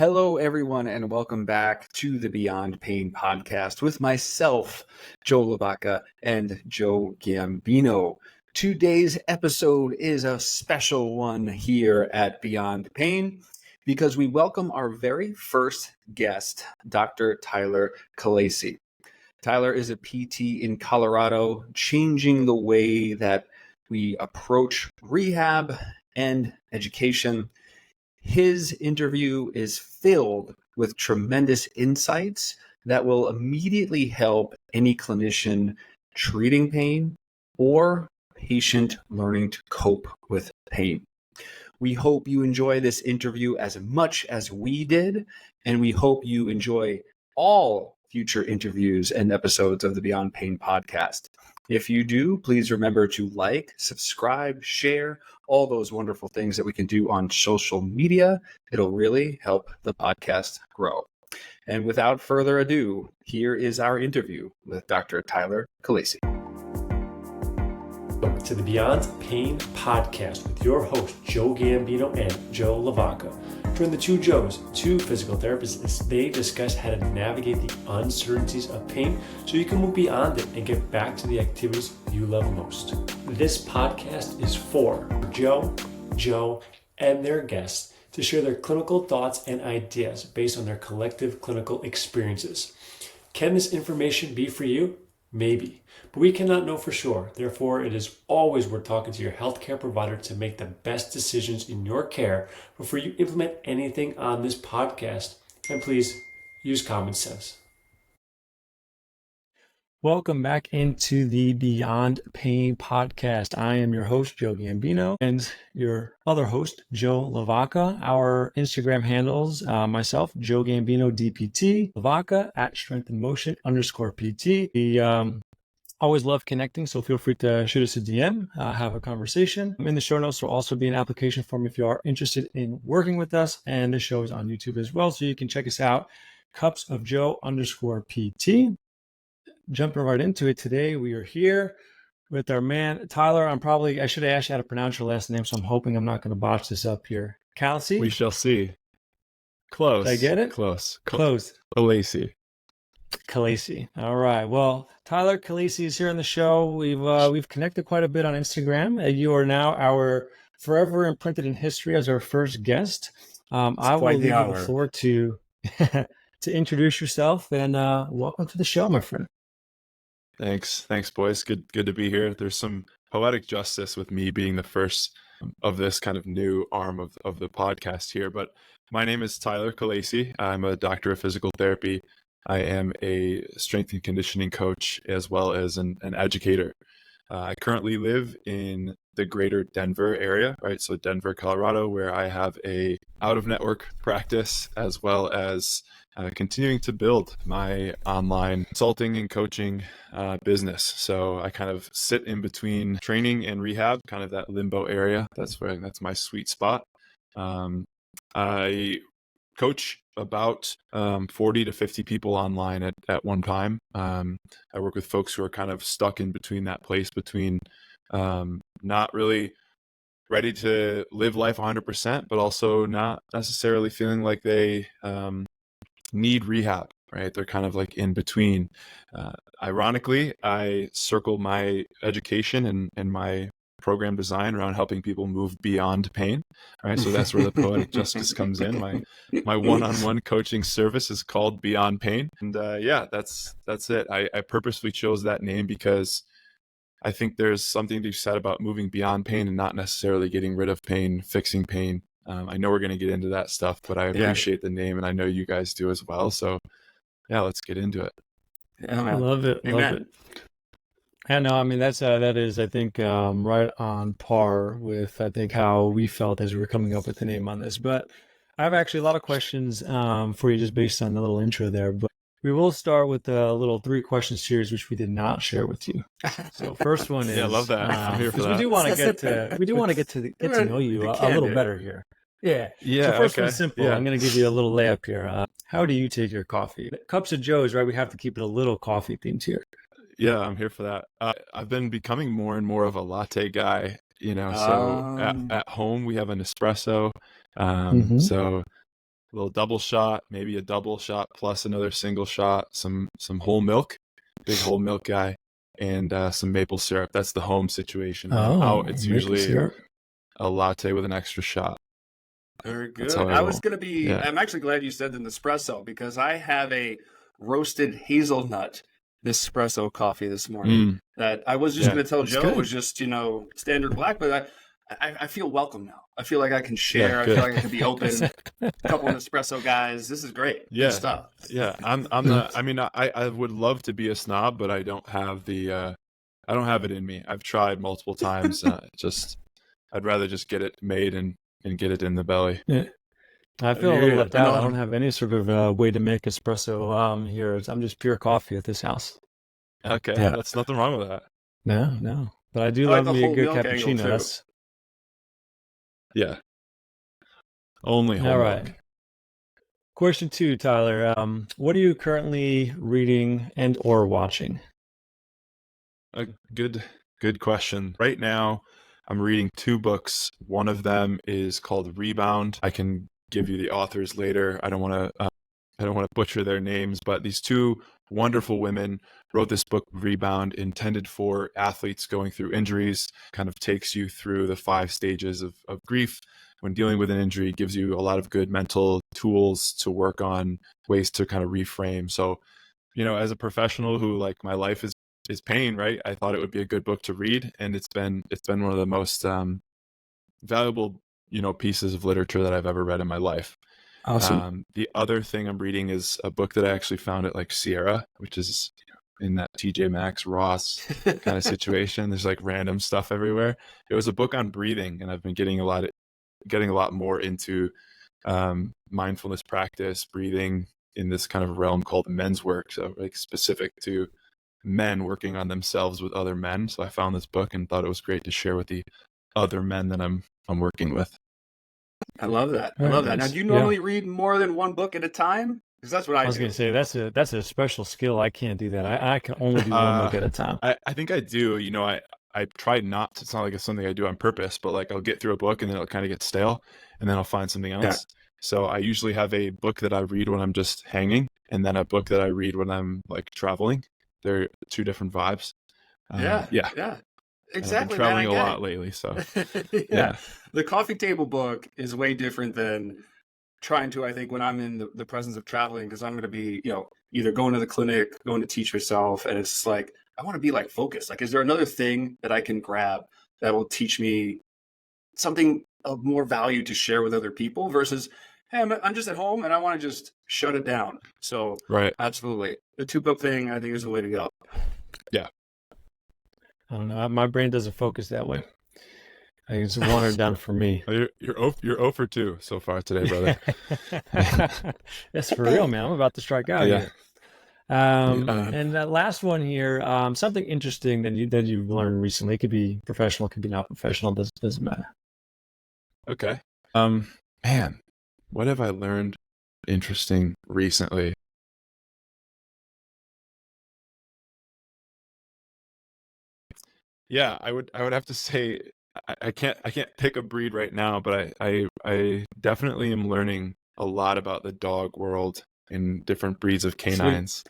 Hello, everyone, and welcome back to the Beyond Pain podcast with myself, Joe LaVacca and Joe Gambino. Today's episode is a special one here at Beyond Pain because we welcome our very first guest, Dr. Tyler Kallasy. Tyler is a PT in Colorado, changing the way that we approach rehab and education. His interview is filled with tremendous insights that will immediately help any clinician treating pain or patient learning to cope with pain. We hope you enjoy this interview as much as we did, and we hope you enjoy all future interviews and episodes of the Beyond Pain podcast. If you do, please remember to like, subscribe, share, all those wonderful things that we can do on social media. It'll really help the podcast grow. And without further ado, here is our interview with Dr. Tyler Kallasy. Welcome to the Beyond Pain podcast with your host, Joe Gambino and Joe LaVacca. Join the two Joes, two physical therapists, as they discuss how to navigate the uncertainties of pain so you can move beyond it and get back to the activities you love most. This podcast is for Joe, and their guests to share their clinical thoughts and ideas based on their collective clinical experiences. Can this information be for you? Maybe, but we cannot know for sure. Therefore, it is always worth talking to your healthcare provider to make the best decisions in your care before you implement anything on this podcast. And please use common sense. Welcome back into the Beyond Pain podcast. I am your host, Joe Gambino, and your other host, Joe LaVacca. Our Instagram handles, myself, Joe Gambino DPT, LaVacca at Strength and Motion _PT. We always love connecting, so feel free to shoot us a DM, have a conversation. In the show notes, there will also be an application form if you are interested in working with us, and the show is on YouTube as well, so you can check us out, Cups of Joe _PT. Jumping right into it today, we are here with our man, Tyler. I should have asked you how to pronounce your last name, so I'm hoping I'm not going to botch this up here. Kallasy? We shall see. Close. Did I get it? Close. Kallasy. All right. Well, Tyler Kallasy is here on the show. We've connected quite a bit on Instagram. You are now our forever imprinted in history as our first guest. I will leave you the floor to introduce yourself, and welcome to the show, my friend. Thanks, boys. Good to be here. There's some poetic justice with me being the first of this kind of new arm of the podcast here. But my name is Tyler Kallasy. I'm a doctor of physical therapy. I am a strength and conditioning coach as well as an educator. I currently live in the greater Denver area, right? So Denver, Colorado, where I have a out-of-network practice as well as continuing to build my online consulting and coaching business. So I kind of sit in between training and rehab, kind of that limbo area. That's my sweet spot. I coach about 40 to 50 people online at one time. I work with folks who are kind of stuck in between that place between not really ready to live life 100%, but also not necessarily feeling like they need rehab, right? They're kind of like in between. Ironically, I circle my education and my program design around helping people move beyond pain, right? So that's where the poetic justice comes in. My one-on-one coaching service is called Beyond Pain. And that's it. I purposely chose that name because I think there's something to be said about moving beyond pain and not necessarily getting rid of pain, fixing pain. I know we're going to get into that stuff, but I appreciate the name, and I know you guys do as well. So, let's get into it. I love it. Amen. Love it. Yeah, no, I mean, that is, I think, right on par with, I think, how we felt as we were coming up with the name on this. But I have actually a lot of questions for you just based on the little intro there. But we will start with a little 3-question series, which we did not share with you. So first one is, I love that. I'm here for that. We do want to get to know you a little better here. Yeah. So first one's simple. I'm going to give you a little layup here. How do you take your coffee? Cups of Joe's, right? We have to keep it a little coffee themed here. Yeah, I'm here for that. I've been becoming more and more of a latte guy, so at home we have an espresso. So little double shot, maybe a double shot plus another single shot, some whole milk, big whole milk guy, and some maple syrup. That's the home situation. When I'm out, it's usually syrup. a latte with an extra shot. Very That's good. how I I was roll. going to be, Yeah. I'm actually glad you said the Nespresso because I have a roasted hazelnut Nespresso coffee this morning that I was just Yeah, going to tell it's Joe good. was just, standard black, but I feel welcome now. I feel like I can share. I good. feel like I can be open. A couple Nespresso guys. This is great. Yeah. Good stuff. Yeah, I'm the. I mean, I would love to be a snob, but I don't have the. I don't have it in me. I've tried multiple times. I'd rather just get it made and get it in the belly. Yeah. I feel a Yeah, little left out. no. I don't have any sort of way to make espresso here. I'm just pure coffee at this house. Okay, Yeah. that's nothing wrong with that. No. But I do I like love the me a whole good milk angle, cappuccino. too. That's Yeah, only whole all milk. right. Question 2, Tyler. What are you currently reading and or watching? A good question. Right now, I'm reading 2 books. One of them is called Rebound. I can give you the authors later. I don't want to butcher their names, but these 2 wonderful women wrote this book, Rebound, intended for athletes going through injuries. Kind of takes you through the 5 stages of grief when dealing with an injury, gives you a lot of good mental tools to work on, ways to kind of reframe. So, as a professional who, like, my life is pain, right? I thought it would be a good book to read, and it's been one of the most valuable, pieces of literature that I've ever read in my life. Awesome. The other thing I'm reading is a book that I actually found at like Sierra, which is in that TJ Maxx Ross kind of situation. There's like random stuff everywhere. It was a book on breathing, and I've been getting a lot more into mindfulness practice, breathing in this kind of realm called men's work. So like specific to men working on themselves with other men. So I found this book and thought it was great to share with the other men that I'm working with. I love that. I Very love that. Now, nice. do you normally read more than one book at a time? Because that's what I I was do. going to say that's a special skill. I can't do that. I can only do one book at a time. I think I do. I try not to. It's not like it's something I do on purpose, but like I'll get through a book and then it'll kind of get stale, and then I'll find something else. Yeah. So I usually have a book that I read when I'm just hanging, and then a book that I read when I'm like traveling. They're 2 different vibes. Yeah. And I've been Exactly, traveling man, I a get lot lately, so it. yeah. The coffee table book is way different than trying to, I think, when I'm in the presence of traveling, because I'm going to be, either going to the clinic, going to teach myself, and it's like, I want to be like focused. Like, is there another thing that I can grab that will teach me something of more value to share with other people versus, hey, I'm just at home and I want to just shut it down. So Right. absolutely. The 2-book thing, I think, is the way to go. Yeah. I don't know. My brain doesn't focus that way. I think it's watered down for me. You're 0 for 2 so far today, brother. That's for real, man. I'm about to strike out Yeah. here. And that last one here, something interesting that you've learned recently. It could be professional, it could be not professional. Doesn't matter. Okay. Man, what have I learned interesting recently? Yeah, I would have to say I can't pick a breed right now, but I definitely am learning a lot about the dog world and different breeds of canines.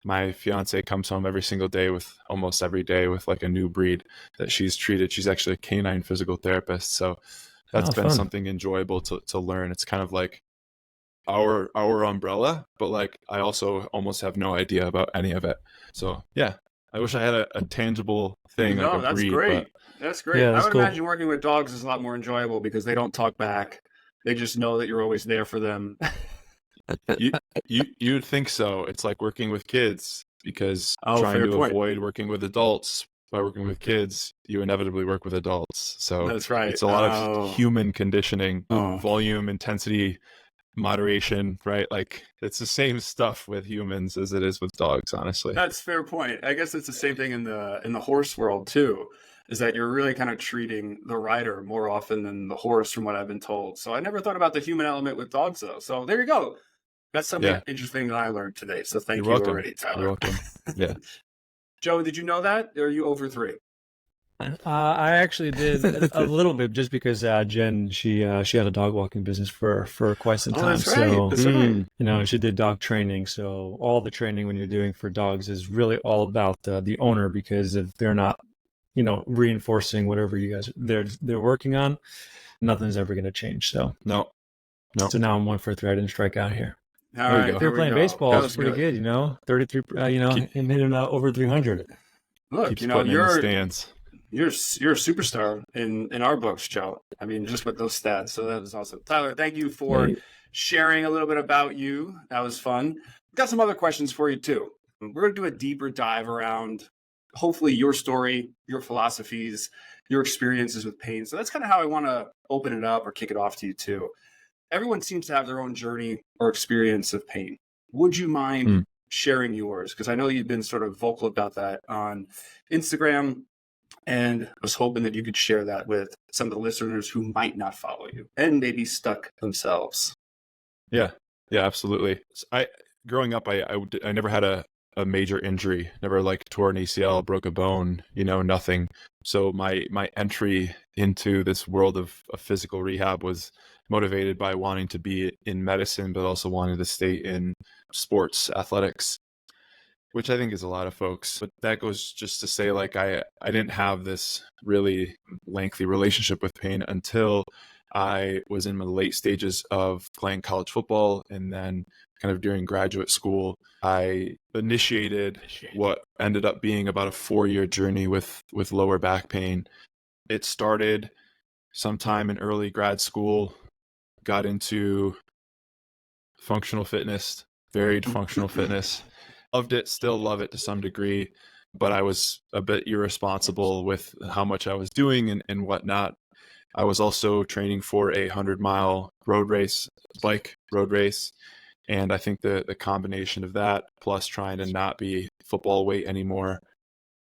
My fiance comes home almost every day with like a new breed that she's treated. She's actually a canine physical therapist, so that's been fun. something enjoyable to learn. It's kind of like our umbrella, but like I also almost have no idea about any of it. So yeah, I wish I had a tangible thing like a that's breed. great. But That's great. Yeah, I that's would cool. imagine working with dogs is a lot more enjoyable because they don't talk back. They just know that you're always there for them. you'd think so. It's like working with kids because Oh, trying fair to point. avoid working with adults. By working with kids, you inevitably work with adults. So That's right. it's a lot of human conditioning, Oh. volume, intensity, moderation, right? Like it's the same stuff with humans as it is with dogs, honestly. That's a fair point. I guess it's the same thing in the horse world too, is that you're really kind of treating the rider more often than the horse, from what I've been told. So I never thought about the human element with dogs, though. So there you go. That's something interesting that I learned today. So thank You're you welcome. already, Tyler. You're welcome. Yeah. Joe, did you know that? Or are you over 3? I actually did a little bit just because Jen, she had a dog walking business for quite some time. That's right. So, That's right. you know, she did dog training. So all the training when you're doing for dogs is really all about the owner, because if they're not, you know, reinforcing whatever you guys they're working on, nothing's ever going to change. So No. so now I'm 1 for 3. I didn't strike out here. All There you right, go. If they here were we playing go. baseball, That it's was pretty good, you know, 33. You know, him hitting over 300. Look, Keeps you know, putting in the stands. you're a superstar in our books, Joe. I mean, just with those stats. So that was awesome. Tyler, thank you for sharing a little bit about you. That was fun. Got some other questions for you too. We're going to do a deeper dive around hopefully your story, your philosophies, your experiences with pain. So that's kind of how I want to open it up or kick it off to you too. Everyone seems to have their own journey or experience of pain. Would you mind sharing yours? Because I know you've been sort of vocal about that on Instagram, and I was hoping that you could share that with some of the listeners who might not follow you and maybe stuck themselves. Yeah, absolutely. Growing up, I never had a major injury, never like tore an ACL, broke a bone, you know, nothing. So my entry into this world of physical rehab was motivated by wanting to be in medicine, but also wanting to stay in sports, athletics, which I think is a lot of folks. But that goes just to say, like, I didn't have this really lengthy relationship with pain until I was in my late stages of playing college football, and then kind of during graduate school, I initiated what ended up being about a 4-year journey with lower back pain. It started sometime in early grad school, got into functional fitness, varied functional fitness. Loved it, still love it to some degree, but I was a bit irresponsible with how much I was doing and whatnot. I was also training for a 100-mile road race, bike road race. And I think the combination of that, plus trying to not be football weight anymore,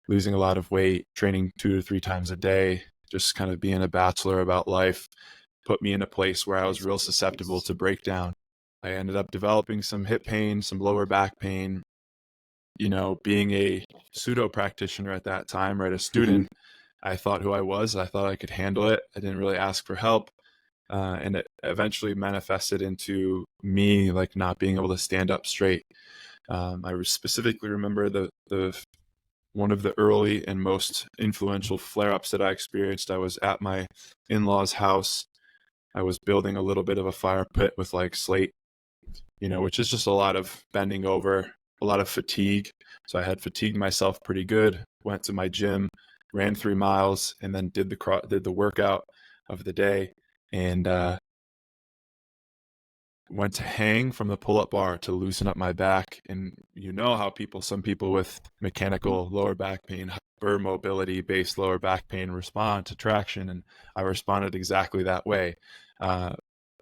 losing a lot of weight, training 2 to 3 times a day, just kind of being a bachelor about life, put me in a place where I was real susceptible to breakdown. I ended up developing some hip pain, some lower back pain. You know, being a pseudo practitioner at that time, right, a student, I thought who I was. I thought I could handle it. I didn't really ask for help. And it eventually manifested into me like not being able to stand up straight. I specifically remember the one of the early and most influential flare-ups that I experienced. I was at my in-laws' house. I was building a little bit of a fire pit with like slate, you know, which is just a lot of bending over, a lot of fatigue. So I had fatigued myself pretty good, went to my gym, ran 3 miles, and then did the workout of the day, and went to hang from the pull-up bar to loosen up my back. And you know how some people with mechanical lower back pain, hypermobility based lower back pain respond to traction, and I responded exactly that way.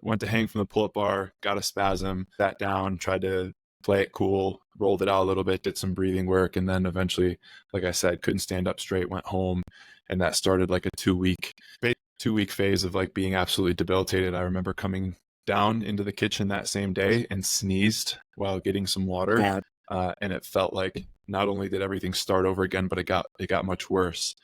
Went to hang from the pull-up bar, got a spasm, sat down, tried to play it cool, rolled it out a little bit, did some breathing work, and then eventually, like I said, couldn't stand up straight, went home, and that started like a 2-week phase of like being absolutely debilitated. I remember coming down into the kitchen that same day and sneezed while getting some water, and it felt like not only did everything start over again, but it got much worse.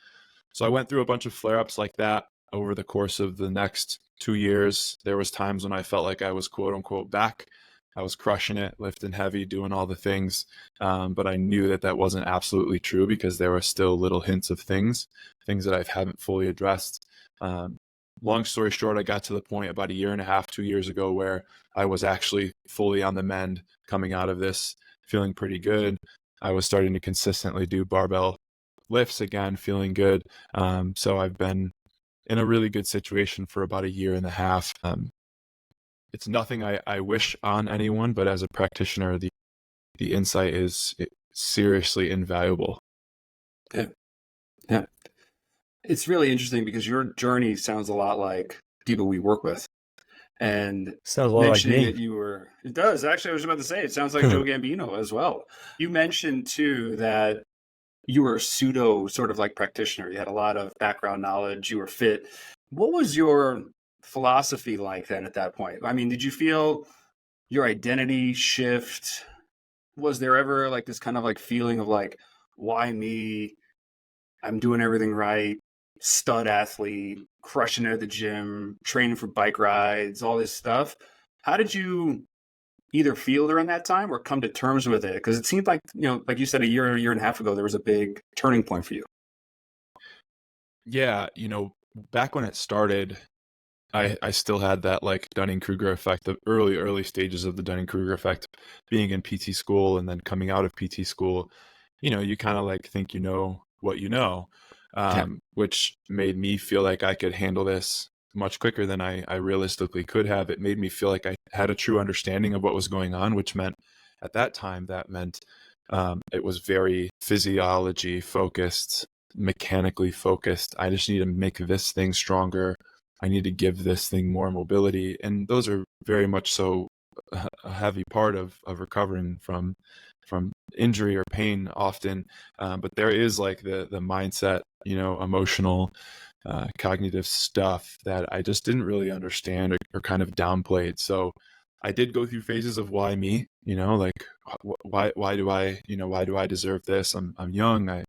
So I went through a bunch of flare-ups like that over the course of the next 2 years. There was times when I felt like I was quote unquote back. I was crushing it, lifting heavy, doing all the things. But I knew that wasn't absolutely true, because there were still little hints of things that I haven't fully addressed. Long story short, I got to the point about 1.5 years, 2 years ago where I was actually fully on the mend, coming out of this, feeling pretty good. I was starting to consistently do barbell lifts again, feeling good. So I've been in a really good situation for about 1.5 years. It's nothing I wish on anyone, but as a practitioner, the insight is seriously invaluable. Yeah. It's really interesting because your journey sounds a lot like people we work with. And sounds a lot like me. That it does. Actually, I was about to say, it sounds like Joe Gambino as well. You mentioned too that you were a pseudo sort of like practitioner. You had a lot of background knowledge. You were fit. What was your philosophy like then at that point? I mean, did you feel your identity shift? Was there ever like this kind of like feeling of like, why me? I'm doing everything right. stud athlete, crushing it at the gym, training for bike rides, all this stuff. How did you either feel during that time or come to terms with it? Because it seemed like, like you said, a year and a half ago, there was a big turning point for you. Yeah, back when it started, I still had that like Dunning-Kruger effect, the early stages of the Dunning-Kruger effect, being in PT school and then coming out of PT school. You kind of like think you know what you know, which made me feel like I could handle this much quicker than I realistically could have. It made me feel like I had a true understanding of what was going on, which meant at that time, it was very physiology focused, mechanically focused. I just need to make this thing stronger. I need to give this thing more mobility. And those are very much so a heavy part of recovering from injury or pain often. But there is like the mindset, emotional, cognitive stuff that I just didn't really understand or kind of downplayed. So I did go through phases of why me, like why do I deserve this? I'm young. I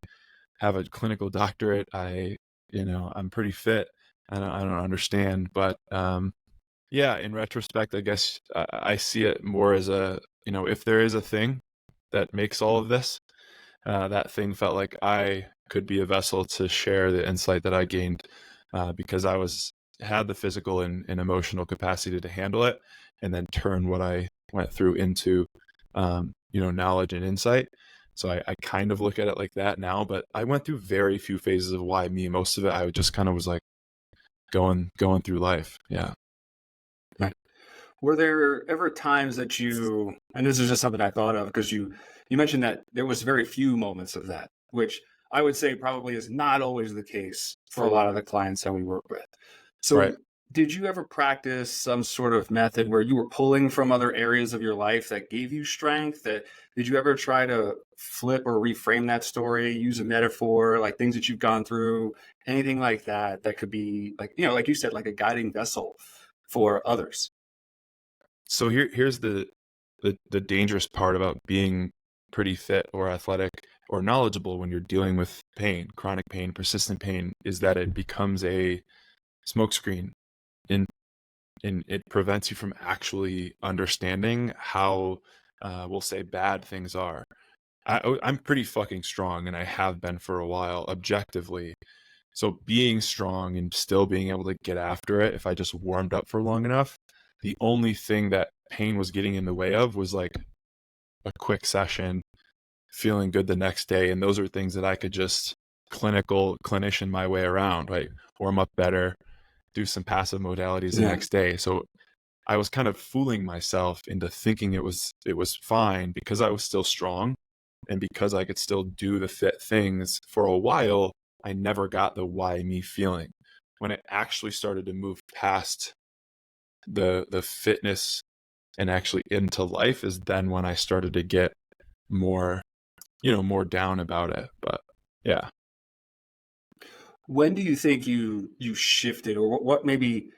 have a clinical doctorate. I'm pretty fit. I don't understand, but yeah, in retrospect, I guess I see it more as if there is a thing that makes all of this, that thing felt like I could be a vessel to share the insight that I gained, because I had the physical and emotional capacity to handle it, and then turn what I went through into, knowledge and insight. So I kind of look at it like that now, but I went through very few phases of why me. Most of it, I just kind of was like going through life. Yeah. Right. Were there ever times that and this is just something I thought of because you mentioned that there was very few moments of that, which I would say probably is not always the case for a lot of the clients that we work with. So Right. Did you ever practice some sort of method where you were pulling from other areas of your life that gave you strength? Did you ever try to flip or reframe that story, use a metaphor, like things that you've gone through, anything like that could be like, like you said, like a guiding vessel for others? So here's the dangerous part about being pretty fit or athletic or knowledgeable when you're dealing with pain, chronic pain, persistent pain, is that it becomes a smokescreen, and it prevents you from actually understanding how, we'll say, bad things are. I'm pretty fucking strong, and I have been for a while, objectively. So being strong and still being able to get after it, if I just warmed up for long enough, the only thing that pain was getting in the way of was like a quick session, feeling good the next day. And those are things that I could just clinician my way around, right? Warm up better, do some passive modalities the next day. So I was kind of fooling myself into thinking it was fine because I was still strong and because I could still do the fit things for a while. I never got the why me feeling. When it actually started to move past the fitness and actually into life is then when I started to get more, more down about it. But yeah. When do you think you shifted, or what maybe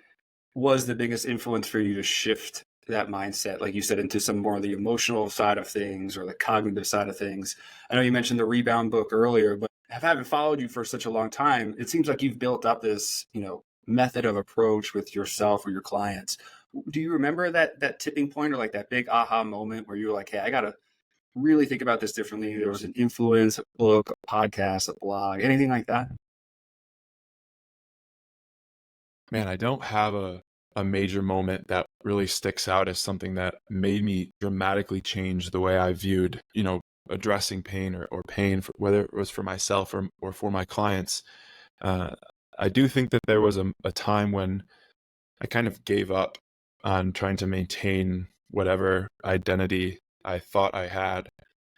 was the biggest influence for you to shift that mindset, like you said, into some more of the emotional side of things or the cognitive side of things? I know you mentioned the Rebound book earlier, but having followed you for such a long time, it seems like you've built up this, method of approach with yourself or your clients. Do you remember that tipping point or like that big aha moment where you were like, hey, I got to really think about this differently? There was an influence, a book, a podcast, a blog, anything like that? Man, I don't have a major moment that really sticks out as something that made me dramatically change the way I viewed, addressing pain or pain, whether it was for myself or for my clients. I do think that there was a time when I kind of gave up on trying to maintain whatever identity I thought I had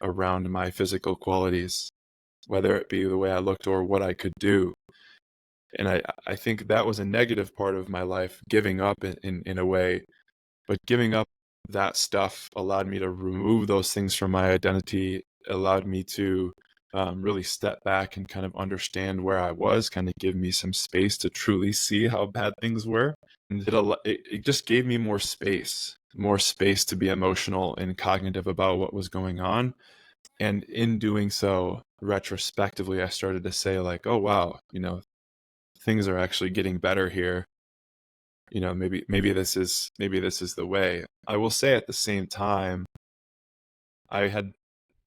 around my physical qualities, whether it be the way I looked or what I could do. And I think that was a negative part of my life, giving up in a way, but giving up that stuff allowed me to remove those things from my identity, allowed me to really step back and kind of understand where I was, kind of give me some space to truly see how bad things were. And it just gave me more space to be emotional and cognitive about what was going on. And in doing so, retrospectively, I started to say like, oh, wow, things are actually getting better here. Maybe this is the way. I will say at the same time, I had,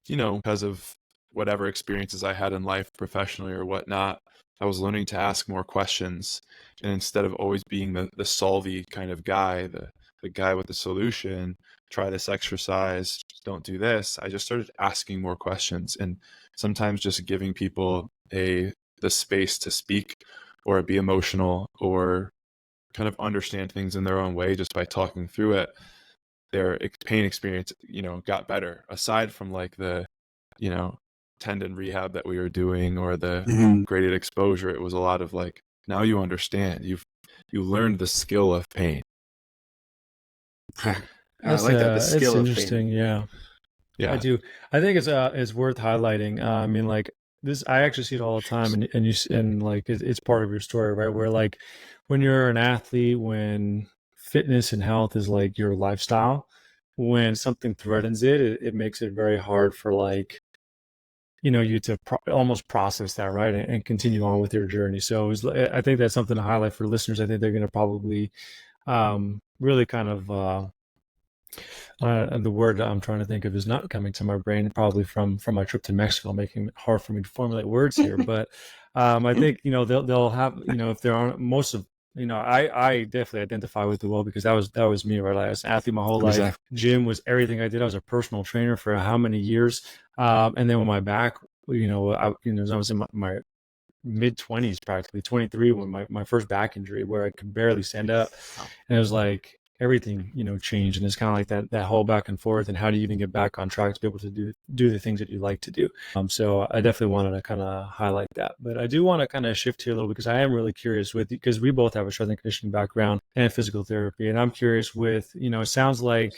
because of whatever experiences I had in life professionally or whatnot, I was learning to ask more questions. And instead of always being the solvey kind of guy, the guy with the solution, try this exercise, don't do this, I just started asking more questions, and sometimes just giving people the space to speak or be emotional or kind of understand things in their own way just by talking through it. Their pain experience, got better, aside from like the, tendon rehab that we were doing or the graded exposure. It was a lot of like, now you understand, you learned the skill of pain. I like that, the skill of interesting. pain. Yeah, I do. I think it's worth highlighting. I mean, like this, I actually see it all the time, and like it's part of your story, right? Where like when you're an athlete, when fitness and health is like your lifestyle, when something threatens it makes it very hard for like, you to almost process that, right, and continue on with your journey. So I think that's something to highlight for listeners. I think they're going to probably really kind of the word I'm trying to think of is not coming to my brain, probably from my trip to Mexico, making it hard for me to formulate words here. But I think, they'll have, if there aren't most of, I definitely identify with it well, because that was me, right? I was an athlete my whole life. Gym was everything I did. I was a personal trainer for how many years? And then when my back, I was in my mid-20s, practically 23, when my first back injury, where I could barely stand up. And it was like everything, changed. And it's kind of like that whole back and forth, and how do you even get back on track to be able to do the things that you like to do. So I definitely wanted to kind of highlight that. But I do want to kind of shift here a little, because I am really curious because we both have a strength and conditioning background and physical therapy. And I'm curious with, it sounds like,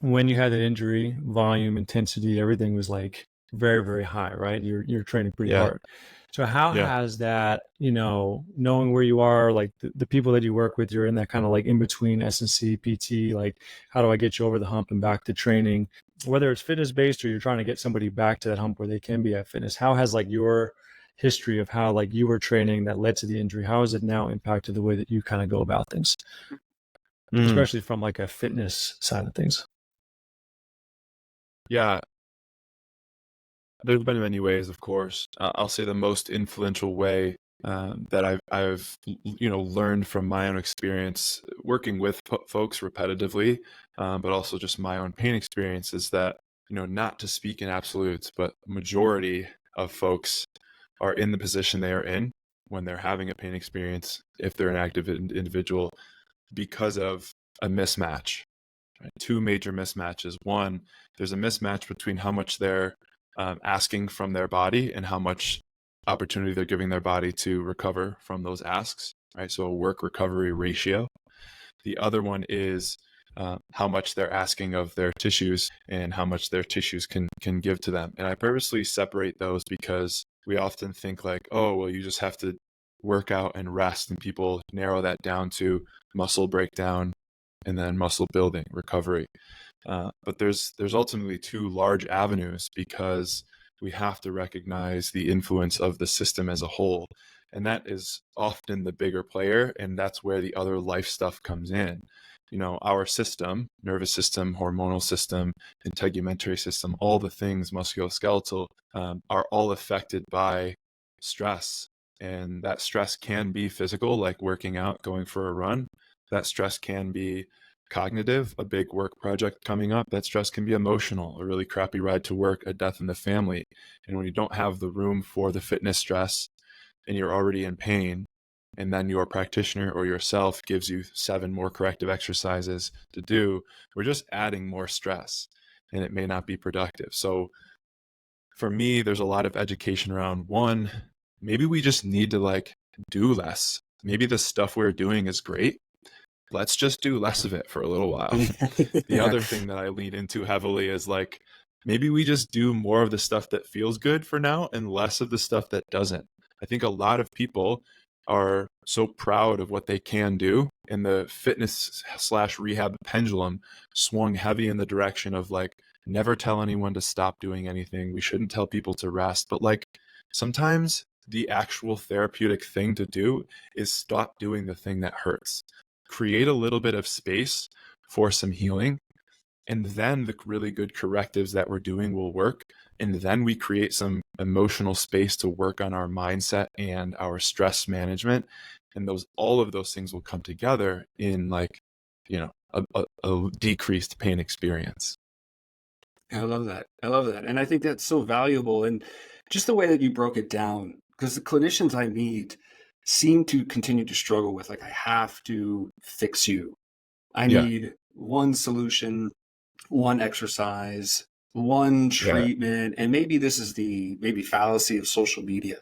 when you had that injury, volume, intensity, everything was like very, very high, right? You're training pretty hard. So how has that, knowing where you are, like the people that you work with, you're in that kind of like in between S&C, PT, like how do I get you over the hump and back to training, whether it's fitness based or you're trying to get somebody back to that hump where they can be at fitness? How has like your history of how like you were training that led to the injury, how has it now impacted the way that you kind of go about things, especially from like a fitness side of things? Yeah, there's been many ways, of course. I'll say the most influential way that I've learned from my own experience working with folks repetitively, but also just my own pain experience, is that, not to speak in absolutes, but majority of folks are in the position they are in when they're having a pain experience, if they're an active individual, because of a mismatch. Right? Two major mismatches. One, there's a mismatch between how much they're asking from their body and how much opportunity they're giving their body to recover from those asks, right? So a work recovery ratio. The other one is how much they're asking of their tissues and how much their tissues can give to them. And I purposely separate those because we often think like, oh, well, you just have to work out and rest, and people narrow that down to muscle breakdown and then muscle building, recovery. But there's ultimately two large avenues, because we have to recognize the influence of the system as a whole. And that is often the bigger player. And that's where the other life stuff comes in. Our system, nervous system, hormonal system, integumentary system, all the things musculoskeletal are all affected by stress. And that stress can be physical, like working out, going for a run. That stress can be cognitive, a big work project coming up. That stress can be emotional, a really crappy ride to work, a death in the family. And when you don't have the room for the fitness stress and you're already in pain, and then your practitioner or yourself gives you 7 more corrective exercises to do, we're just adding more stress, and it may not be productive. So for me, there's a lot of education around, one, maybe we just need to like do less. Maybe the stuff we're doing is great. Let's just do less of it for a little while. The other thing that I lean into heavily is like, maybe we just do more of the stuff that feels good for now and less of the stuff that doesn't. I think a lot of people are so proud of what they can do, and the fitness/rehab pendulum swung heavy in the direction of like, never tell anyone to stop doing anything. We shouldn't tell people to rest. But like, sometimes the actual therapeutic thing to do is stop doing the thing that hurts. Create a little bit of space for some healing, and then the really good correctives that we're doing will work. And then we create some emotional space to work on our mindset and our stress management. And all of those things will come together in like, a decreased pain experience. I love that. I love that. And I think that's so valuable. And just the way that you broke it down, because the clinicians I meet seem to continue to struggle with, like, I have to fix you. I need one solution, one exercise, one treatment. And maybe this is the fallacy of social media.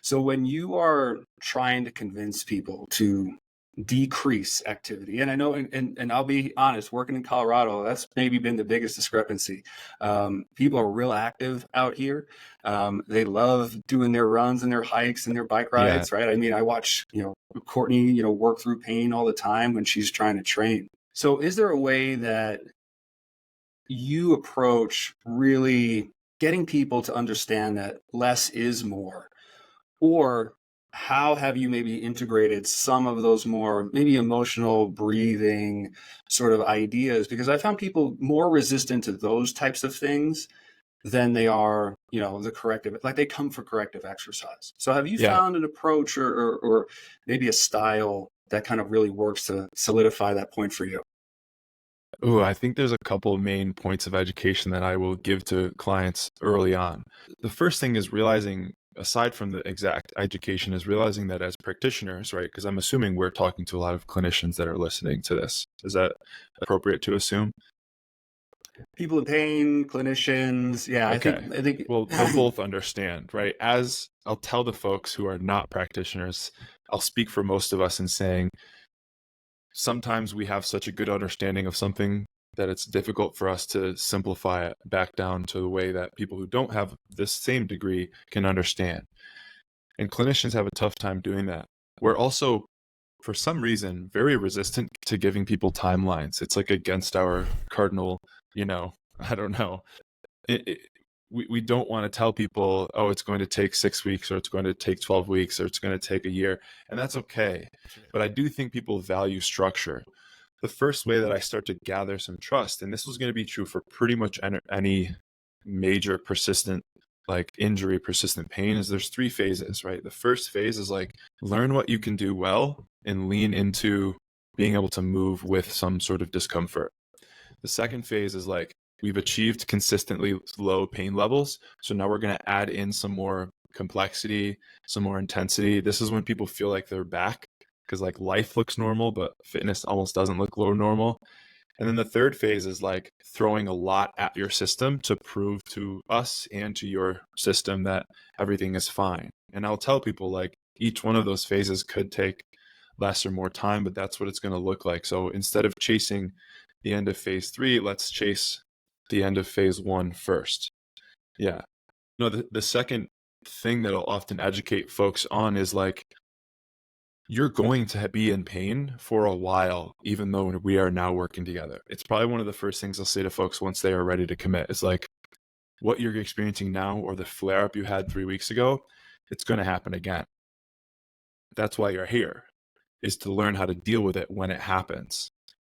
So when you are trying to convince people to decrease activity, and I know, and I'll be honest, working in Colorado, that's maybe been the biggest discrepancy. People are real active out here. They love doing their runs and their hikes and their bike rides, right? I mean, I watch, Courtney, work through pain all the time when she's trying to train. So is there a way that you approach really getting people to understand that less is more? Or how have you maybe integrated some of those more maybe emotional breathing sort of ideas? Because I found people more resistant to those types of things than they are, the corrective, like they come for corrective exercise. So have you found an approach or maybe a style that kind of really works to solidify that point for you? Oh, I think there's a couple of main points of education that I will give to clients early on. The first thing is realizing, aside from the exact education, is realizing that as practitioners, right? Because I'm assuming we're talking to a lot of clinicians that are listening to this. Is that appropriate to assume? People in pain, clinicians. Yeah, okay. I think Well, they'll both understand, right? As I'll tell the folks who are not practitioners, I'll speak for most of us in saying, sometimes we have such a good understanding of something that it's difficult for us to simplify it back down to the way that people who don't have this same degree can understand. And clinicians have a tough time doing that. We're also, for some reason, very resistant to giving people timelines. It's like against our cardinal, I don't know. We don't want to tell people, oh, it's going to take 6 weeks, or it's going to take 12 weeks, or it's going to take a year. And that's okay. But I do think people value structure. The first way that I start to gather some trust, and this was going to be true for pretty much any major persistent injury, persistent pain, is there's 3 phases, right? The first phase is like, learn what you can do well and lean into being able to move with some sort of discomfort. The second phase is like, we've achieved consistently low pain levels, so now we're going to add in some more complexity, some more intensity. This is when people feel like they're back, because like life looks normal, but fitness almost doesn't look normal. And then the third phase is like throwing a lot at your system to prove to us and to your system that everything is fine. And I'll tell people, like, each one of those phases could take less or more time, but that's what it's going to look like. So instead of chasing the end of phase 3, let's chase the end of phase 1 first. Yeah. No, the second thing that I'll often educate folks on is like, you're going to be in pain for a while, even though we are now working together. It's probably one of the first things I'll say to folks once they are ready to commit is like, what you're experiencing now, or the flare up you had 3 weeks ago, it's going to happen again. That's why you're here, is to learn how to deal with it when it happens.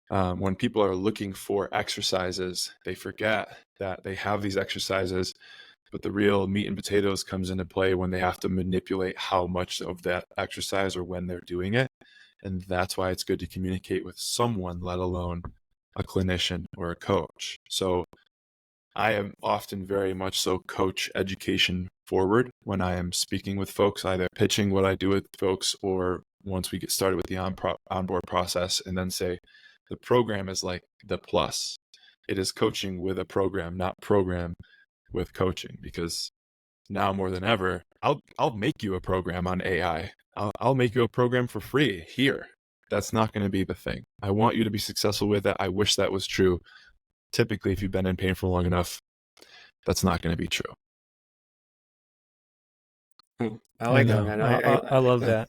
When people are looking for exercises, they forget that they have these exercises, but the real meat and potatoes comes into play when they have to manipulate how much of that exercise or when they're doing it. And that's why it's good to communicate with someone, let alone a clinician or a coach. So I am often very much so coach education forward when I am speaking with folks, either pitching what I do with folks, or once we get started with the onboard process, and then say, the program is like the plus. It is coaching with a program, not program with coaching, because now more than ever, I'll make you a program on AI. I'll make you a program for free here. That's not going to be the thing. I want you to be successful with it. I wish that was true. Typically, if you've been in pain for long enough, that's not going to be true. I like that, man. I love that.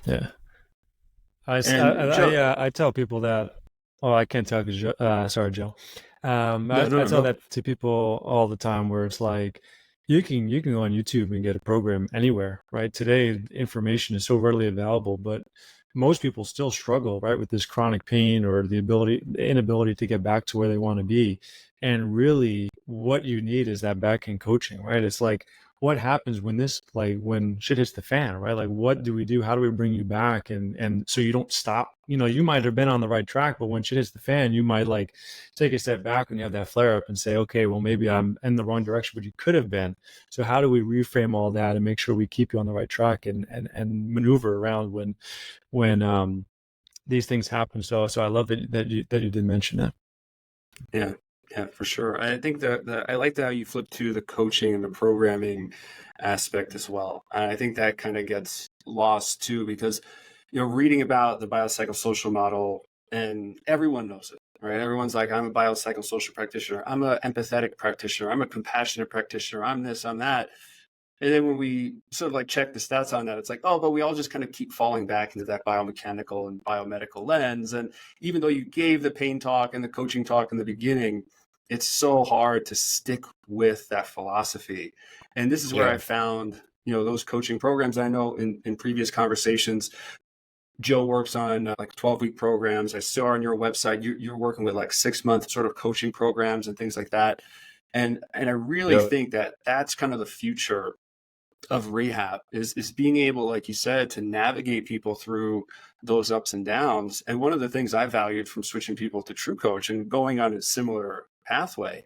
Yeah. I tell people that. Oh, I can't tell because sorry, Joe. I tell that to people all the time, where it's like, You can go on YouTube and get a program anywhere, right? Today, information is so readily available, but most people still struggle, right, with this chronic pain or the inability to get back to where they want to be. And really, what you need is that back end coaching, right? It's like, what happens when when shit hits the fan, right? Like, what do we do? How do we bring you back? And so you don't stop. You might have been on the right track, but when shit hits the fan, you might like take a step back when you have that flare up and say, okay, well, maybe I'm in the wrong direction, but you could have been. So how do we reframe all that and make sure we keep you on the right track and maneuver around when these things happen? So I love that you did mention that. Yeah, for sure. I think that I like how you flip to the coaching and the programming aspect as well. I think that kind of gets lost too, because reading about the biopsychosocial model, and everyone knows it, right? Everyone's like, I'm a biopsychosocial practitioner, I'm a empathetic practitioner, I'm a compassionate practitioner, I'm this, I'm that. And then when we sort of like check the stats on that, it's like, oh, but we all just kind of keep falling back into that biomechanical and biomedical lens. And even though you gave the pain talk and the coaching talk in the beginning, it's so hard to stick with that philosophy. And this is where I found, those coaching programs. I know in previous conversations, Joe works on like 12-week programs. I saw on your website, you're working with like 6-month sort of coaching programs and things like that. And I really think that that's kind of the future of rehab is being able, like you said, to navigate people through those ups and downs. And one of the things I valued from switching people to True Coach and going on a similar pathway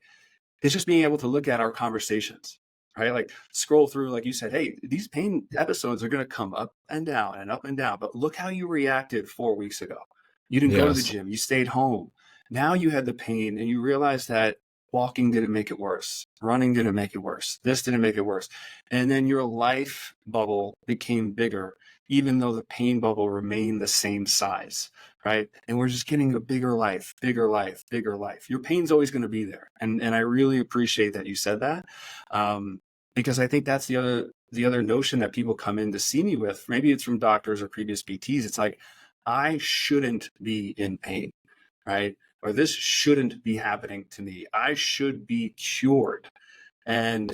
is just being able to look at our conversations, right? Like scroll through, like you said, hey, these pain episodes are going to come up and down and up and down, but look how you reacted 4 weeks ago. You didn't go to the gym, you stayed home. Now you had the pain and you realized that walking didn't make it worse. Running didn't make it worse. This didn't make it worse. And then your life bubble became bigger, even though the pain bubble remained the same size, right? And we're just getting a bigger life, bigger life, bigger life. Your pain's always going to be there. And I really appreciate that you said that, because I think that's the other notion that people come in to see me with. Maybe it's from doctors or previous PTs. It's like, I shouldn't be in pain, right? Or this shouldn't be happening to me. I should be cured. And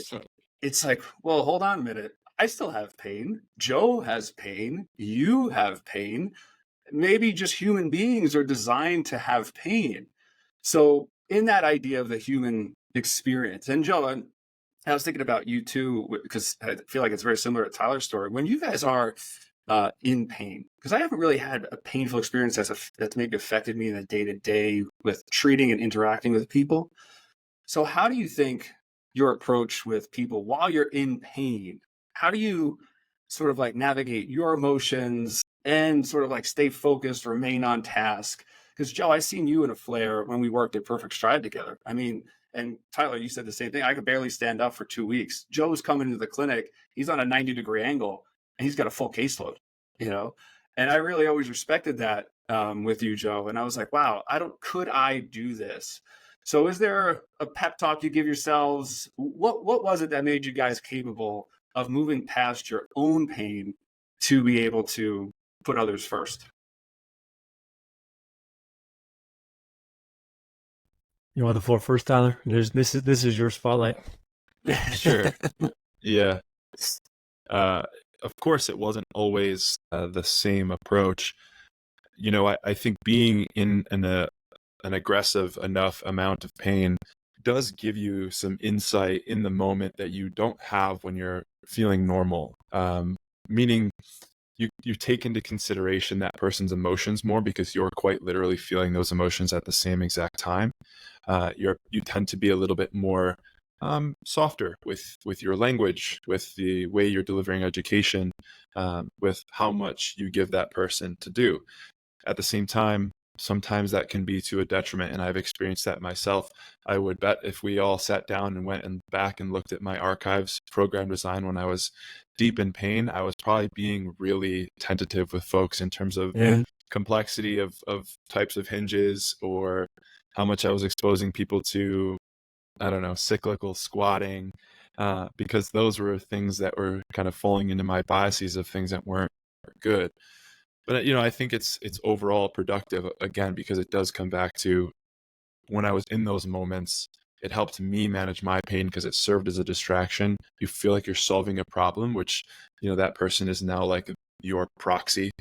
it's like, well, hold on a minute. I still have pain. Joe has pain. You have pain. Maybe just human beings are designed to have pain. So in that idea of the human experience, and Joe, I was thinking about you too, because I feel like it's very similar to Tyler's story. When you guys are in pain, because I haven't really had a painful experience that's maybe affected me in a day-to-day with treating and interacting with people. So how do you think your approach with people while you're in pain, how do you sort of like navigate your emotions and sort of like stay focused, remain on task? Because Joe, I seen you in a flare when we worked at Perfect Stride together. I mean, and Tyler, you said the same thing. I could barely stand up for 2 weeks. Joe's coming into the clinic. He's on a 90-degree angle and he's got a full caseload, And I really always respected that with you, Joe. And I was like, wow, could I do this? So is there a pep talk you give yourselves? What was it that made you guys capable of moving past your own pain to be able to put others first? You want the floor first, Tyler? This is your spotlight. Sure. Yeah. Of course, it wasn't always the same approach. I think being in an aggressive enough amount of pain does give you some insight in the moment that you don't have when you're feeling normal. Meaning you take into consideration that person's emotions more because you're quite literally feeling those emotions at the same exact time. You tend to be a little bit more softer with your language, with the way you're delivering education, with how much you give that person to do. At the same time, sometimes that can be to a detriment, and I've experienced that myself. I would bet if we all sat down and went back and looked at my archives program design when I was deep in pain, I was probably being really tentative with folks in terms of complexity of types of hinges, or how much I was exposing people to, I don't know, cyclical squatting, because those were things that were kind of falling into my biases of things that weren't good. But, I think it's overall productive, again, because it does come back to when I was in those moments, it helped me manage my pain because it served as a distraction. You feel like you're solving a problem, which, that person is now like your proxy.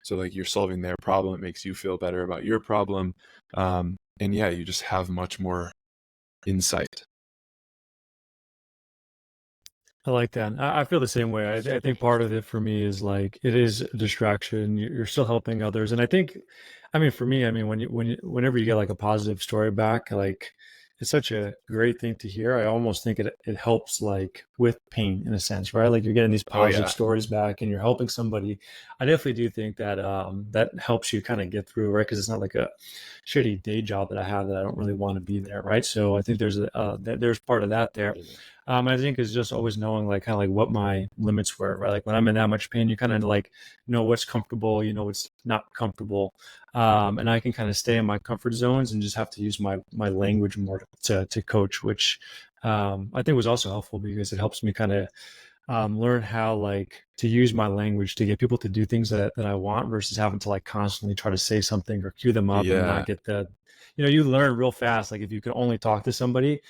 So like you're solving their problem. It makes you feel better about your problem. And yeah, you just have much more insight. I like that. I feel the same way. I think part of it for me is like it is a distraction. You're still helping others, and I think, for me, whenever you get like a positive story back, like it's such a great thing to hear. I almost think it helps like with pain in a sense, right? Like you're getting these positive stories back, and you're helping somebody. I definitely do think that that helps you kind of get through, right? Because it's not like a shitty day job that I have that I don't really want to be there, right? So I think there's part of that there. I think it's just always knowing like kind of like what my limits were, right? Like when I'm in that much pain, you kind of like know what's comfortable, what's not comfortable. And I can kind of stay in my comfort zones and just have to use my language more to coach, which I think was also helpful because it helps me kind of learn how like to use my language to get people to do things that I want versus having to like constantly try to say something or cue them up and not get you learn real fast. Like if you can only talk to somebody,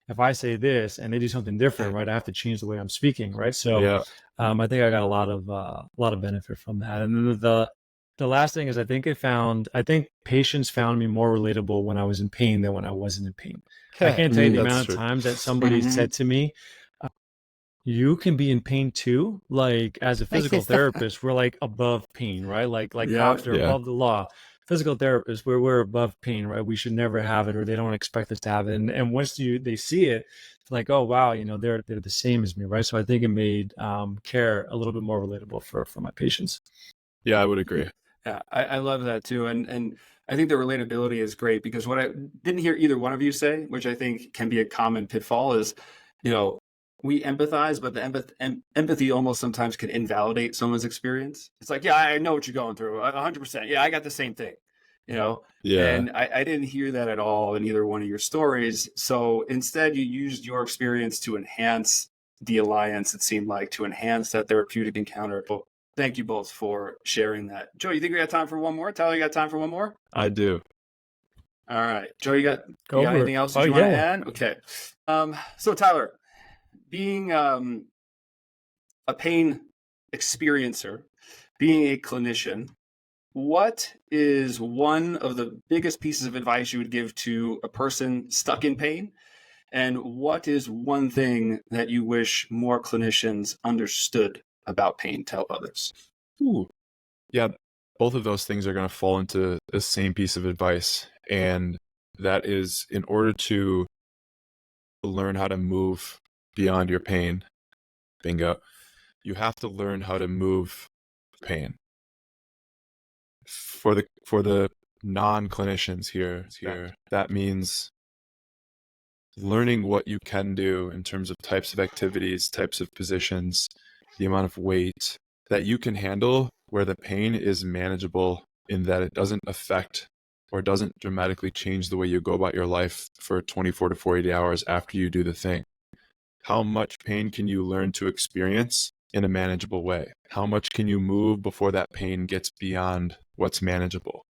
if I say this and they do something different, right, I have to change the way I'm speaking, right? So I think I got a lot of benefit from that. And then the last thing is I think patients found me more relatable when I was in pain than when I wasn't in pain. I can't tell you the amount of times that somebody said to me, you can be in pain too. Like as a physical therapist, we're like above pain, right? Like cops are above the law. Physical therapists, we're above pain, right? We should never have it, or they don't expect us to have it. And once they see it, it's like, oh wow, they're the same as me, right? So I think it made care a little bit more relatable for my patients. Yeah, I would agree. Yeah, I love that too, and I think the relatability is great because what I didn't hear either one of you say, which I think can be a common pitfall, is we empathize, but the empathy almost sometimes can invalidate someone's experience. It's like, yeah, I know what you're going through, 100%. Yeah, I got the same thing, Yeah. And I didn't hear that at all in either one of your stories. So instead, you used your experience to enhance the alliance. It seemed like to enhance that therapeutic encounter. Well, thank you both for sharing that. Joe, you think we got time for one more? Tyler, you got time for one more? I do. All right, Joe, you got anything else that you want to add? Okay. So Tyler, being a pain experiencer, being a clinician, what is one of the biggest pieces of advice you would give to a person stuck in pain? And what is one thing that you wish more clinicians understood about pain? Tell others. Ooh. Yeah, both of those things are going to fall into the same piece of advice. And that is, in order to learn how to move beyond your pain, bingo, you have to learn how to move pain. For the non-clinicians here, that means learning what you can do in terms of types of activities, types of positions, the amount of weight that you can handle where the pain is manageable in that it doesn't affect or doesn't dramatically change the way you go about your life for 24 to 48 hours after you do the thing. How much pain can you learn to experience in a manageable way? How much can you move before that pain gets beyond what's manageable?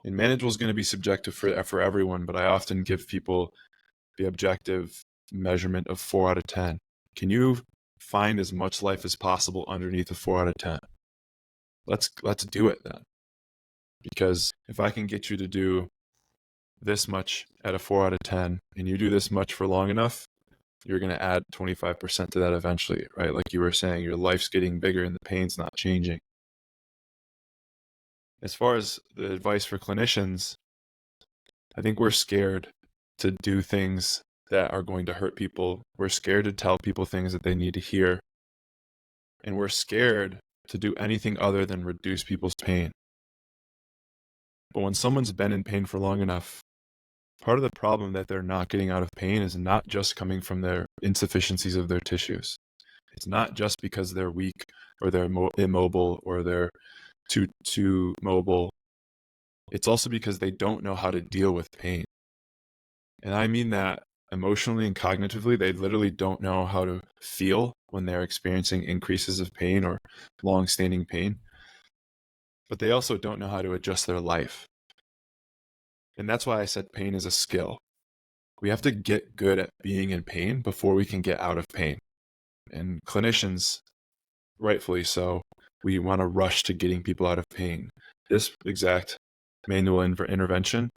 And manageable is going to be subjective for everyone, but I often give people the objective measurement of 4 out of 10. Can you find as much life as possible underneath a 4 out of 10? Let's do it then. Because if I can get you to do this much at a 4 out of 10, and you do this much for long enough, you're going to add 25% to that eventually, right? Like you were saying, your life's getting bigger and the pain's not changing. As far as the advice for clinicians, I think we're scared to do things that are going to hurt people. We're scared to tell people things that they need to hear. And we're scared to do anything other than reduce people's pain. But when someone's been in pain for long enough, part of the problem that they're not getting out of pain is not just coming from their insufficiencies of their tissues. It's not just because they're weak or they're immobile or they're too mobile. It's also because they don't know how to deal with pain. And I mean that emotionally and cognitively, they literally don't know how to feel when they're experiencing increases of pain or long-standing pain. But they also don't know how to adjust their life. And that's why I said pain is a skill. we have to get good at being in pain before we can get out of pain. And clinicians, rightfully so, we want to rush to getting people out of pain. This exact manual intervention,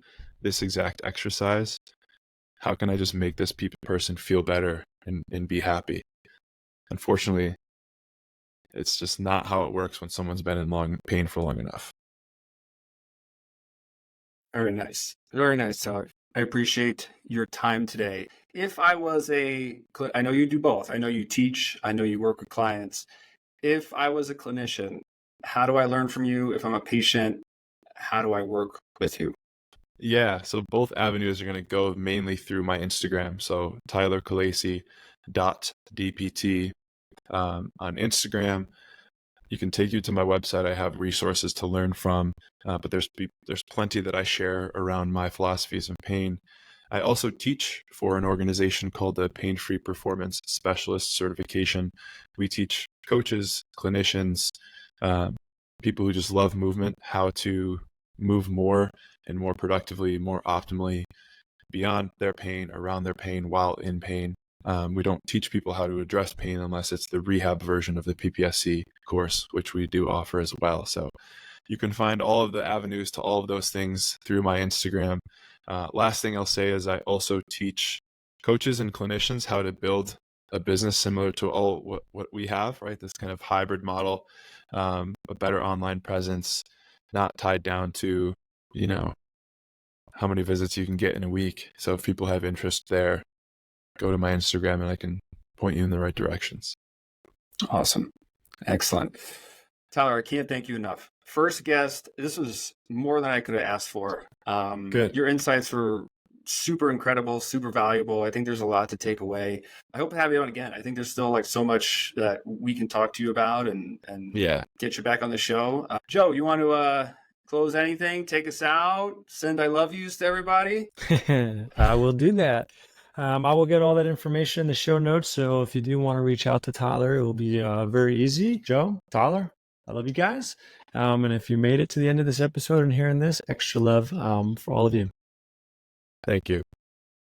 this exact exercise, how can I just make this person feel better and be happy? Unfortunately, it's just not how it works when someone's been in pain for long enough. Very nice. Very nice, Tyler. I appreciate your time today. If I was I know you do both. I know you teach. I know you work with clients. If I was a clinician, how do I learn from you? If I'm a patient, how do I work with you? Yeah, so both avenues are going to go mainly through my Instagram. So tylerkallasy.dpt on Instagram. You can take you to my website. I have resources to learn from, but there's plenty that I share around my philosophies of pain. I also teach for an organization called the Pain-Free Performance Specialist Certification. We teach coaches, clinicians, people who just love movement, how to move more and more productively, more optimally, beyond their pain, around their pain, while in pain. We don't teach people how to address pain unless it's the rehab version of the PPSC course, which we do offer as well. So you can find all of the avenues to all of those things through my Instagram. Last thing I'll say is I also teach coaches and clinicians how to build a business similar to all what we have, right? This kind of hybrid model, a better online presence, not tied down to, how many visits you can get in a week. So if people have interest there, go to my Instagram and I can point you in the right directions. Awesome. Excellent. Tyler, I can't thank you enough. First guest, this was more than I could have asked for. Good. Your insights were super incredible, super valuable. I think there's a lot to take away. I hope to have you on again. I think there's still so much that we can talk to you about and get you back on the show. Joe, you want to close anything? Take us out? Send I love yous to everybody? I will do that. I will get all that information in the show notes. So if you do want to reach out to Tyler, it will be very easy. Joe, Tyler, I love you guys. And if you made it to the end of this episode and hearing this, extra love for all of you. Thank you.